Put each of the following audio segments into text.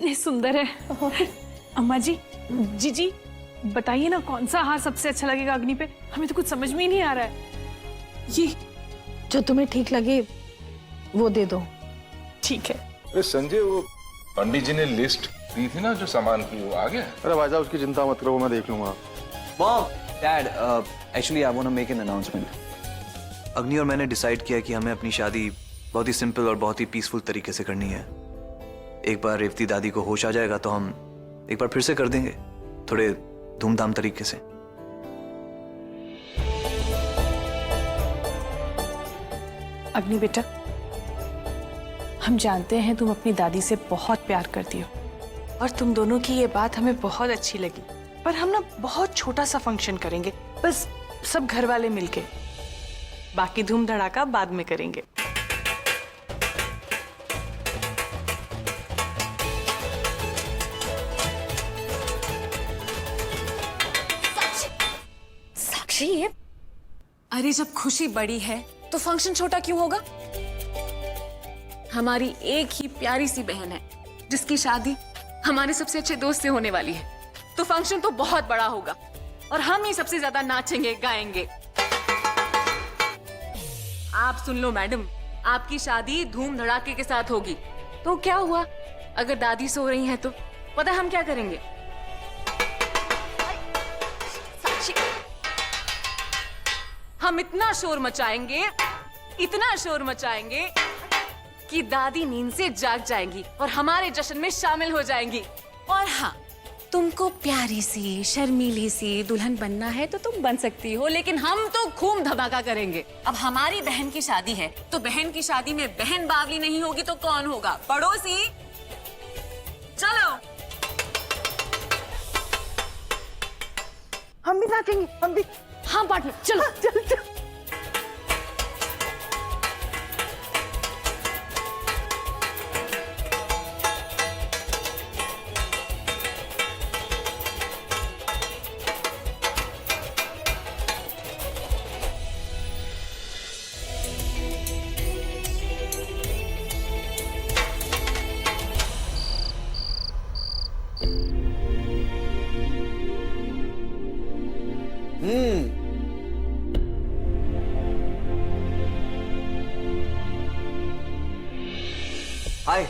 कितने सुंदर है। अम्मा जी, जीजी बताइए ना कौन सा हार सबसे अच्छा लगेगा अग्नि पे? हमें तो कुछ समझ में ही नहीं आ रहा है। ये जो तुम्हें ठीक लगे वो दे दो। ठीक है। अरे संजय, वो पंडित जी ने लिस्ट दी थी ना जो सामान की, वो आ गया? अरे भाई साहब उसकी चिंता मत करो, मैं देख लूंगा। Mom, Dad, actually I want to make an announcement. अग्नि और मैंने डिसाइड किया कि हमें अपनी शादी बहुत ही सिंपल और बहुत ही पीसफुल तरीके से करनी है। एक बार रेवती दादी को होश आ जाएगा तो हम एक बार फिर से कर देंगे, थोड़े धूमधाम तरीके से। अग्नि बेटा, हम जानते हैं तुम अपनी दादी से बहुत प्यार करती हो और तुम दोनों की ये बात हमें बहुत अच्छी लगी, पर हम ना बहुत छोटा सा फंक्शन करेंगे, बस सब घर वाले मिलके। बाकी धूम धड़ाका बाद में करेंगे। साक्षी, ये अरे जब खुशी बड़ी है तो फंक्शन छोटा क्यों होगा? हमारी एक ही प्यारी सी बहन है जिसकी शादी हमारे सबसे अच्छे दोस्त से होने वाली है, तो फंक्शन तो बहुत बड़ा होगा और हम ही सबसे ज्यादा नाचेंगे गाएंगे। आप सुन लो मैडम, आपकी शादी धूम धड़ाके के साथ होगी। तो क्या हुआ अगर दादी सो रही हैं तो? पता है हम क्या करेंगे? साक्षी, हम इतना शोर मचाएंगे कि दादी नींद से जाग जाएंगी और हमारे जश्न में शामिल हो जाएंगी। और हाँ, तुमको प्यारी सी शर्मीली सी दुल्हन बनना है तो तुम बन सकती हो, लेकिन हम तो खूब धमाका करेंगे। अब हमारी बहन की शादी है तो बहन की शादी में बहन बावली नहीं होगी तो कौन होगा? पड़ोसी। चलो हम भी नाचेंगे, हम भी। हाँ पार्टनर, चलो चल चल। हाय,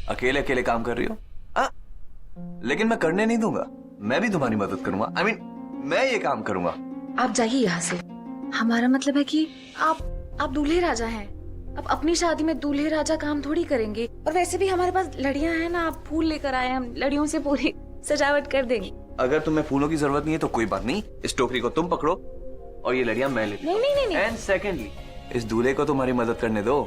अकेले अकेले काम कर रही हो? लेकिन मैं करने नहीं दूंगा, मैं भी तुम्हारी मदद करूंगा। I mean, मैं ये काम करूंगा। आप जाइए यहाँ से। हमारा मतलब है कि आप दूल्हे राजा हैं। अब अपनी शादी में दूल्हे राजा काम थोड़ी करेंगे। और वैसे भी हमारे पास लड़ियां हैं ना, आप फूल लेकर आए, हम लड़ियों से पूरी सजावट कर देंगे। अगर तुम्हें फूलों की जरूरत नहीं है तो कोई बात नहीं, इस टोकरी को तुम पकड़ो और ये लड़ियां मैं ले लूंगा। नहीं। एंड सेकेंडली, इस दूल्हे को तुम्हारी मदद करने दो।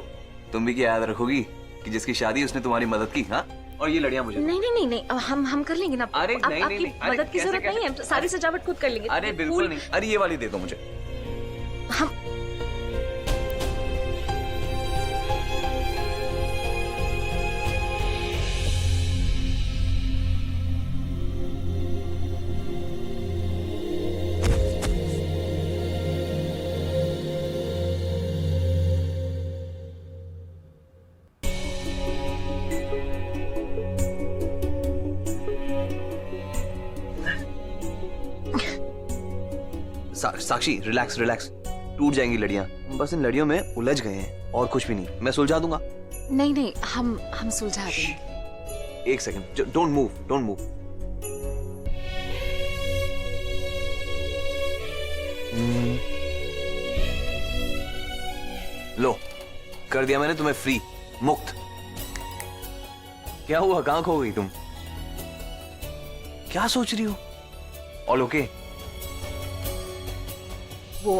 तुम भी क्या याद रखोगी कि जिसकी शादी उसने तुम्हारी मदद की? हाँ, और ये लड़ियां मुझे। नहीं, हम कर लेंगे ना। अरे नहीं, आपकी मदद की जरूरत नहीं है, सारी सजावट खुद कर लेंगे। अरे बिल्कुल नहीं। अरे ये वाली दे दो मुझे। हम साक्षी, रिलैक्स रिलैक्स, टूट जाएंगी लड़ियां। बस इन लड़ियों में उलझ गए हैं और कुछ भी नहीं, मैं सुलझा दूंगा। नहीं, हम सुलझा देंगे। एक सेकंड, डोंट मूव। लो, कर दिया मैंने तुम्हें फ्री, मुक्त। क्या हुआ, कहां खो गई तुम? क्या सोच रही हो? All okay? वो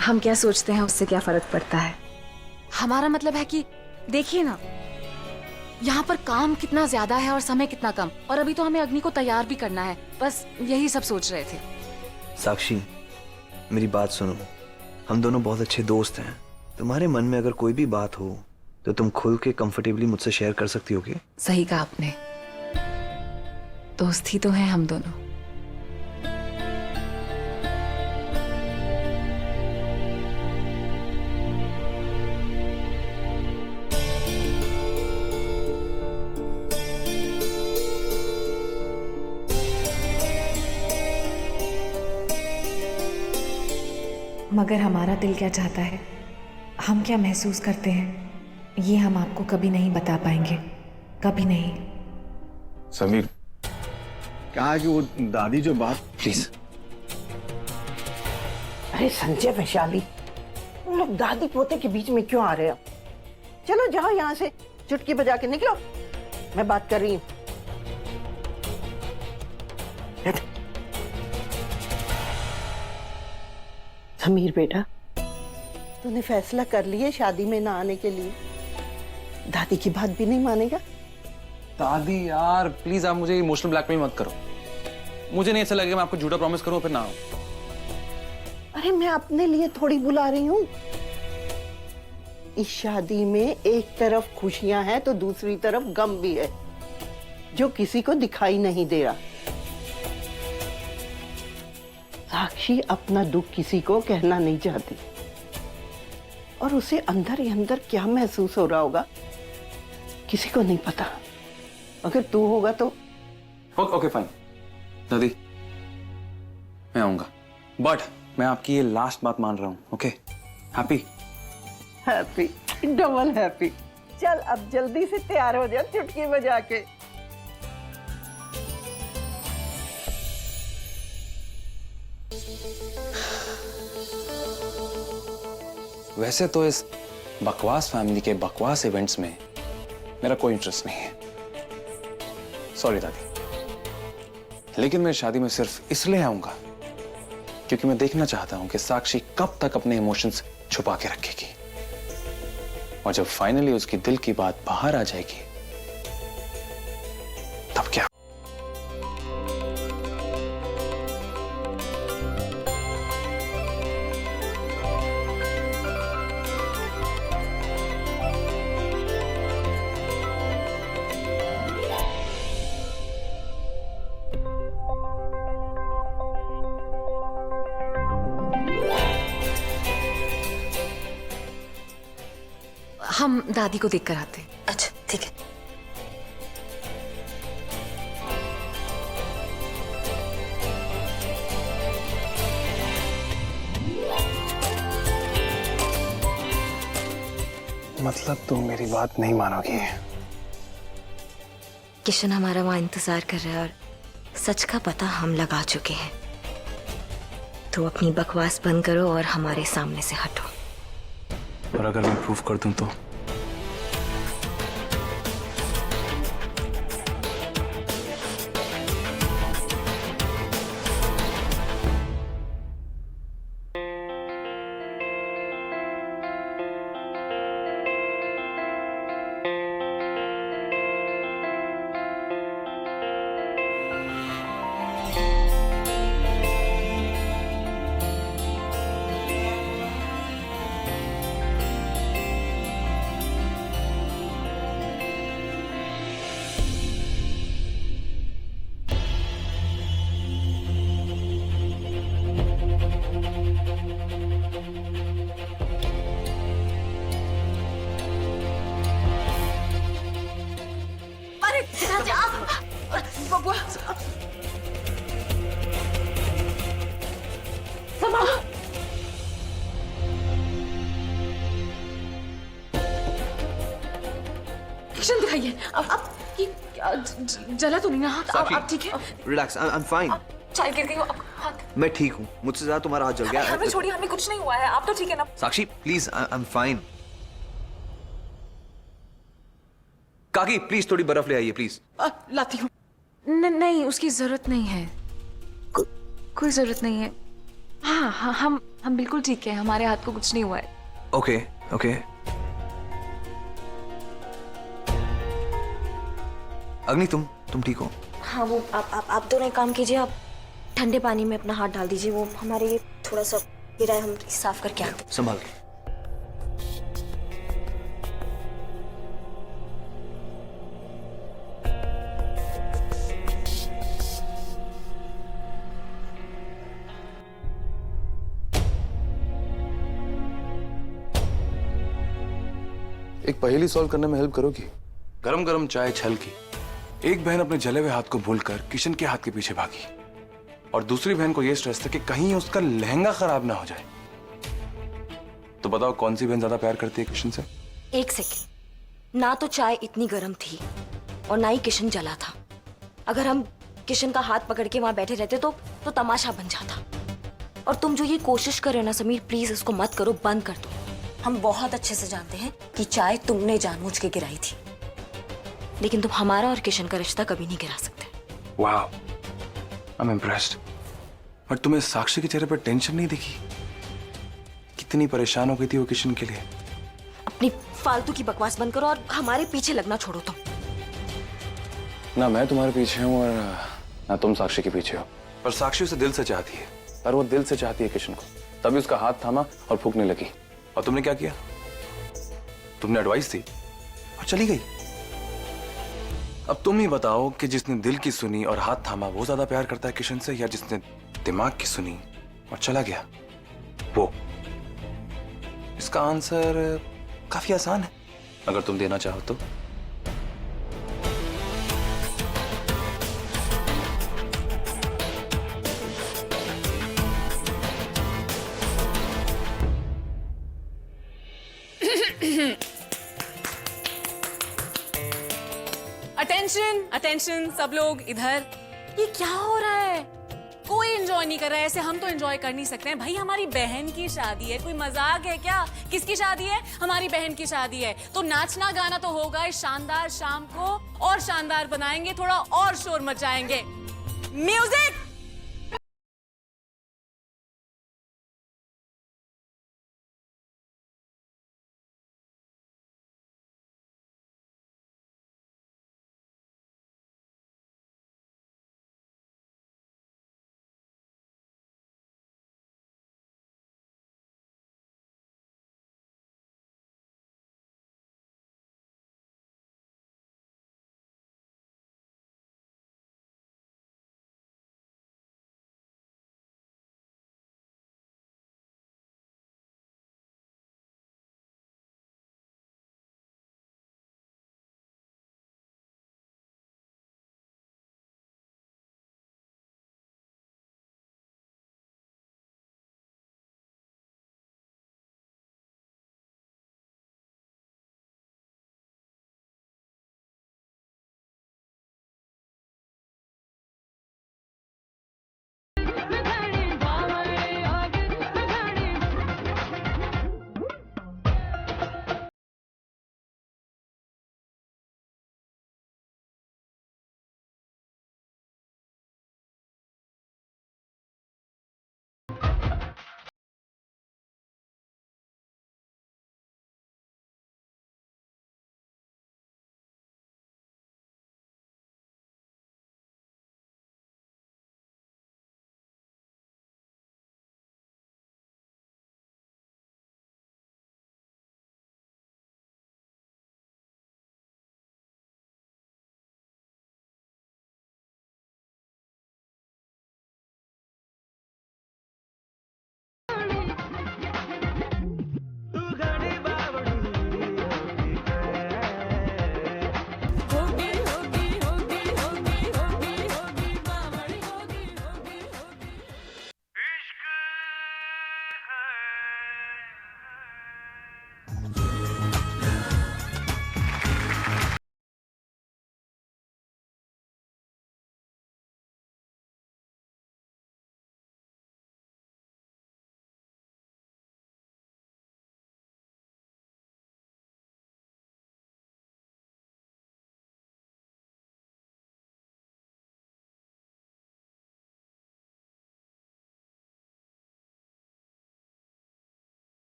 हम क्या सोचते हैं उससे क्या फर्क पड़ता है? हमारा मतलब है कि देखिए ना, यहाँ पर काम कितना ज्यादा है और समय कितना कम, और अभी तो हमें अग्नि को तैयार भी करना है। बस यही सब सोच रहे थे। साक्षी, मेरी बात सुनो, हम दोनों बहुत अच्छे दोस्त हैं। तुम्हारे मन में अगर कोई भी बात हो तो तुम खुल के कंफर्टेबली मुझसे शेयर कर सकती हो क्या? सही कहा आपने, दोस्त ही तो हैं हम दोनों। मगर हमारा दिल क्या चाहता है, हम क्या महसूस करते हैं, ये हम आपको कभी नहीं बता पाएंगे, कभी नहीं। समीर, क्या है कि वो दादी जो बात। प्लीज। अरे संजय, वैशाली, तुम लोग दादी पोते के बीच में क्यों आ रहे हो? चलो जाओ यहाँ से, चुटकी बजा के निकलो, मैं बात कर रही हूँ। समीर बेटा, तूने फैसला कर लिया शादी में ना आने के लिए? दादी की बात भी नहीं मानेगा? दादी यार प्लीज, आप मुझे इमोशनल ब्लैकमेल मत करो। मुझे नहीं अच्छा लगेगा मैं आपको झूठा प्रॉमिस करूं फिर ना आऊं। अरे मैं अपने लिए थोड़ी बुला रही हूँ। इस शादी में एक तरफ खुशियां हैं तो दूसरी तरफ गम भी है, जो किसी को दिखाई नहीं दे रहा। साक्षी अपना दुख किसी को कहना नहीं चाहती, और उसे अंदर ही अंदर क्या महसूस हो रहा होगा किसी को नहीं पता। अगर तू होगा तो। ओके फाइन दादी, मैं आऊंगा, बट मैं आपकी ये लास्ट बात मान रहा हूं। Okay, happy? Happy, double happy. चल अब जल्दी से तैयार हो जा, चुटकी बजा के। वैसे तो इस बकवास फैमिली के बकवास इवेंट्स में मेरा कोई इंटरेस्ट नहीं है, सॉरी दादी, लेकिन मैं शादी में सिर्फ इसलिए आऊंगा क्योंकि मैं देखना चाहता हूं कि साक्षी कब तक अपने इमोशंस छुपा के रखेगी, और जब फाइनली उसकी दिल की बात बाहर आ जाएगी तब क्या। हम दादी को देख कर आते हैं। अच्छा ठीक है। मतलब तुम मेरी बात नहीं मानोगी? किशन हमारा वहाँ इंतजार कर रहा है और सच का पता हम लगा चुके हैं, तो अपनी बकवास बंद करो और हमारे सामने से हटो। और अगर मैं प्रूफ कर दूं तो? किशन दिखाइए, अब जला तो नहीं ना हाथ? आप ठीक है? Relax, I am fine. चाय गिर गई हो हाथ? मैं ठीक हूँ, मुझसे ज्यादा तुम्हारा हाथ जल गया। हमें छोड़िए, हमें कुछ नहीं हुआ है, आप तो ठीक है ना? साक्षी प्लीज, आई एम फाइन। काकी प्लीज थोड़ी बर्फ ले आइए प्लीज। लाती हूँ। नहीं, उसकी जरूरत नहीं है, कोई जरूरत नहीं है। हाँ हाँ, हम बिल्कुल ठीक है, हमारे हाथ को कुछ नहीं हुआ है। Okay okay. अग्नि तुम ठीक हो? हाँ, वो आप दोनों एक काम कीजिए, आप ठंडे पानी में अपना हाथ डाल दीजिए, वो हमारे ये थोड़ा सा गिरा है, हम साफ करके आते हैं। संभाल के। एक पहेली सॉल्व करने में हेल्प करोगी? गरम गरम चाय छल की एक बहन अपने जले हुए हाथ को भूलकर किशन के हाथ के पीछे भागी, और दूसरी बहन को यह स्ट्रेस था कि कहीं उसका लहंगा खराब ना हो जाए। तो बताओ कौन सी बहन ज्यादा प्यार करती है किशन से? एक सेकेंड, ना तो चाय इतनी गर्म थी और ना ही किशन जला था। अगर हम किशन का हाथ पकड़ के वहां बैठे रहते तो तमाशा बन जाता। और तुम जो ये कोशिश कर रहे हो ना समीर, प्लीज इसको मत करो, बंद कर दो। हम बहुत अच्छे से जानते हैं कि चाय तुमने जानबूझ के गिराई थी, लेकिन तुम हमारा और किशन का रिश्ता कभी नहीं गिरा सकते। वाह, आई एम इम्प्रेस्ड। और तुम्हें साक्षी के चेहरे पर टेंशन नहीं दिखी? कितनी परेशान हो गई थी वो किशन के लिए। अपनी फालतू की बकवास बंद करो और हमारे पीछे लगना छोड़ो तुम। ना मैं तुम्हारे पीछे हूँ और ना तुम साक्षी के पीछे हो। पर साक्षी उसे दिल से चाहती है, पर वो दिल से चाहती है किशन को, तभी उसका हाथ थामा और फूंकने लगी। और तुमने क्या किया? तुमने एडवाइस दी और चली गई। अब तुम ही बताओ कि जिसने दिल की सुनी और हाथ थामा वो ज्यादा प्यार करता है किशन से, या जिसने दिमाग की सुनी और चला गया वो? इसका आंसर काफी आसान है, अगर तुम देना चाहो तो। अटेंशन अटेंशन सब लोग इधर। ये क्या हो रहा है? कोई एंजॉय नहीं कर रहा है। ऐसे हम तो एंजॉय कर नहीं सकते हैं भाई, हमारी बहन की शादी है। कोई मजाक है क्या? किसकी शादी है? हमारी बहन की शादी है, तो नाचना गाना तो होगा। इस शानदार शाम को और शानदार बनाएंगे, थोड़ा और शोर मचाएंगे। म्यूजिक।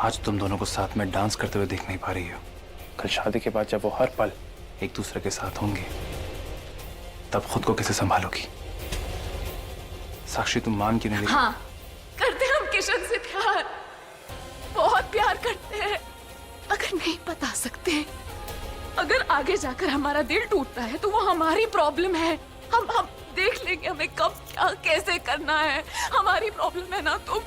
आज तुम दोनों को साथ में डांस करते हुए देख नहीं पा रही हो, कल शादी के बाद जब वो हर पल एक दूसरे के साथ होंगे तब खुद को कैसे संभालोगी? साक्षी तुम मान क्यों नहीं रही? हाँ, करते हैं हम किशन से प्यार, बहुत प्यार करते हैं। अगर नहीं बता सकते, अगर आगे जाकर हमारा दिल टूटता है तो वो हमारी प्रॉब्लम है। हम देख लेंगे हमें कब क्या कैसे करना है, हमारी प्रॉब्लम है ना। तुम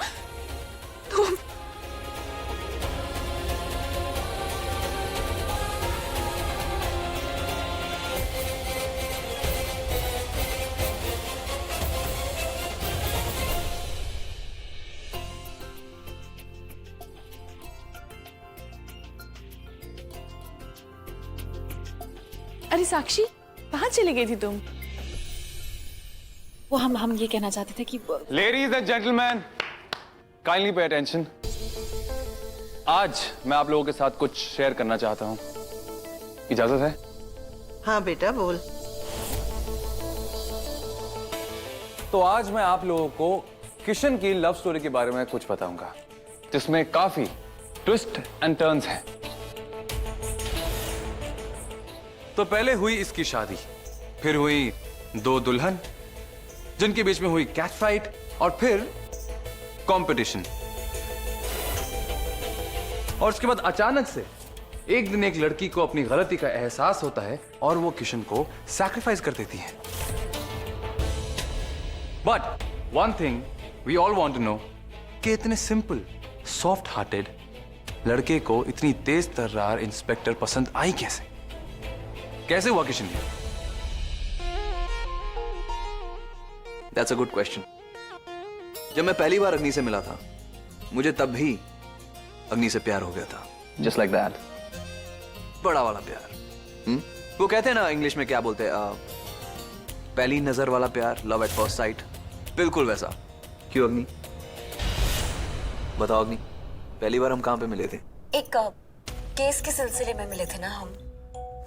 अरे साक्षी, कहाँ चली गई थी तुम? वो हम ये कहना चाहते थे कि Ladies and gentlemen, kindly pay attention. आज मैं आप लोगों के साथ कुछ शेयर करना चाहता हूं। इजाजत है? हाँ बेटा बोल। तो आज मैं आप लोगों को किशन की लव स्टोरी के बारे में कुछ बताऊंगा, जिसमें काफी ट्विस्ट एंड टर्न्स हैं। तो पहले हुई इसकी शादी, फिर हुई दो दुल्हन, जिनके बीच में हुई कैट फाइट, और फिर कंपटीशन। और उसके बाद अचानक से एक दिन एक लड़की को अपनी गलती का एहसास होता है और वो किशन को सैक्रिफाइस कर देती है। But one thing we all want to know कि इतने सिंपल, सॉफ्ट हार्टेड लड़के को इतनी तेज तर्रार इंस्पेक्टर पसंद आई कैसे? कैसे हुआ Kishan? That's a good question. जब मैं पहली बार अग्नि से मिला था, मुझे तब भी अग्नि से प्यार हो गया था। Just like that. बड़ा वाला प्यार। वो कहते हैं ना, इंग्लिश में क्या बोलते हैं, पहली नजर वाला प्यार, लव एट फर्स्ट साइट। बिल्कुल वैसा। क्यों अग्नि? बताओ अग्नि, पहली बार हम कहां पे मिले थे? एक केस के सिलसिले में मिले थे ना हम,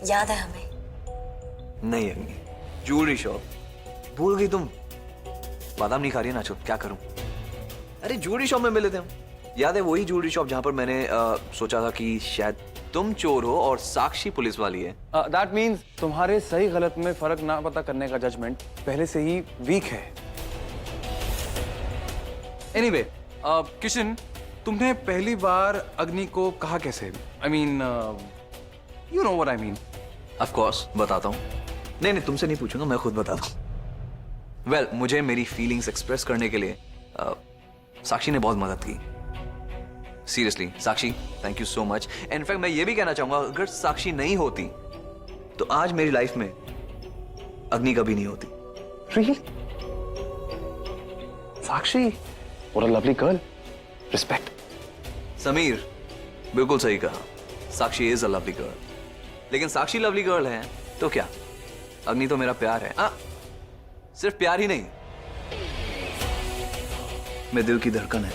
याद है हमें? नहीं अग्नि, ज्वेलरी शॉप। भूल गई तुम? बादाम नहीं खा रही है नाचो, क्या करूं? अरे ज्वेलरी शॉप में मिले थे हम। याद है वही ज्वेलरी शॉप जहां पर मैंने सोचा था कि शायद तुम चोर हो और साक्षी पुलिस वाली है। दैट मीन्स तुम्हारे सही गलत में फर्क ना पता करने का जजमेंट पहले से ही वीक है। एनीवे, किशन, तुमने पहली बार अग्नि को कहा कैसे? I mean, you know what I mean. Of course बताता हूँ। नहीं, तुमसे नहीं पूछूंगा, मैं खुद बताता हूँ। वेल, मुझे मेरी फीलिंग्स एक्सप्रेस करने के लिए साक्षी ने बहुत मदद की। Seriously Sakshi, thank you so much. In fact मैं ये भी कहना चाहूंगा, अगर साक्षी नहीं होती तो आज मेरी लाइफ में अग्नि कभी नहीं होती। Really? Sakshi, what a lovely girl. Respect. Sameer, बिल्कुल सही कहा। साक्षी इज अ लवली गर्ल। लेकिन साक्षी लवली गर्ल है तो क्या, अग्नि तो मेरा प्यार है। सिर्फ प्यार ही नहीं, मेरे दिल की धड़कन है।